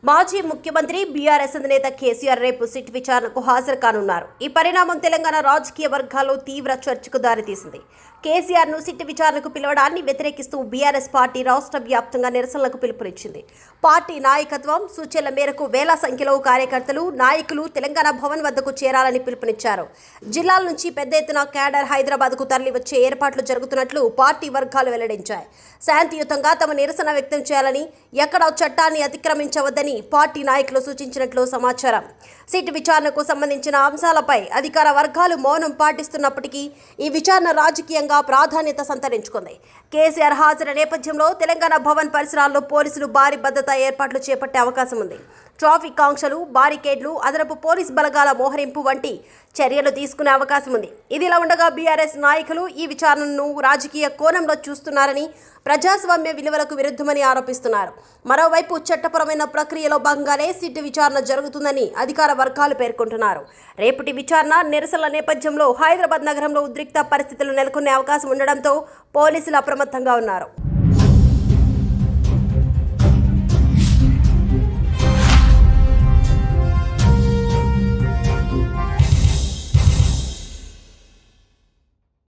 మాజీ ముఖ్యమంత్రి బీఆర్ఎస్ అధినేత కేసీఆర్ రేపు సిట్ విచారణకు హాజరు కానున్నారు. ఈ పరిణామం తెలంగాణ రాజకీయ వర్గాల్లో తీవ్ర చర్చకు దారితీసింది. కేసీఆర్ ను సిట్ విచారణకు పిలవడాన్ని వ్యతిరేకిస్తూ బీఆర్ఎస్ పార్టీ రాష్ట్ర వ్యాప్తంగా నిరసనలకు పిలుపునిచ్చింది. పార్టీ నాయకత్వం సూచనల మేరకు వేల సంఖ్యలో కార్యకర్తలు, నాయకులు తెలంగాణ భవన్ వద్దకు చేరాలని పిలుపునిచ్చారు. జిల్లాల నుంచి పెద్ద ఎత్తున క్యాడర్ హైదరాబాద్కు తరలివచ్చే ఏర్పాట్లు జరుగుతున్నట్లు పార్టీ వర్గాలు వెల్లడించాయి. శాంతియుతంగా తమ నిరసన వ్యక్తం చేయాలని, ఎక్కడా చట్టాన్ని అతిక్రమించవద్దని పార్టీ నాయకులు సూచించినట్లు సమాచారం. సిట్ విచారణకు సంబంధించిన అంశాలపై అధికార వర్గాలు మౌనం పాటిస్తున్నప్పటికీ ఈ విచారణ రాజకీయంగా ప్రాధాన్యత సంతరించుకుంది. కేసీఆర్ హాజరు నేపథ్యంలో తెలంగాణ భవన్ పరిసరాల్లో పోలీసులు భారీ భద్రతా ఏర్పాట్లు చేపట్టే అవకాశం ఉంది. ట్రాఫిక్ ఆంక్షలు, బారికేడ్లు, అదనపు పోలీస్ బలగాల మోహరింపు వంటి చర్యలు తీసుకునే అవకాశం ఉంది. ఇదిలా ఉండగా బీఆర్ఎస్ నాయకులు ఈ విచారణను రాజకీయ కోణంలో చూస్తున్నారని, ప్రజాస్వామ్య విలువలకు విరుద్ధమని ఆరోపిస్తున్నారు. మరోవైపు చట్టపరమైన ప్రక్రియలో భాగంగానే సిట్ విచారణ జరుగుతుందని అధికార వర్గాలు పేర్కొంటున్నారు. రేపటి విచారణ నిరసనల నేపథ్యంలో హైదరాబాద్ నగరంలో ఉద్రిక్త పరిస్థితులు నెలకొనే అవకాశం ఉండడంతో పోలీసులు అప్రమత్తంగా ఉన్నారు.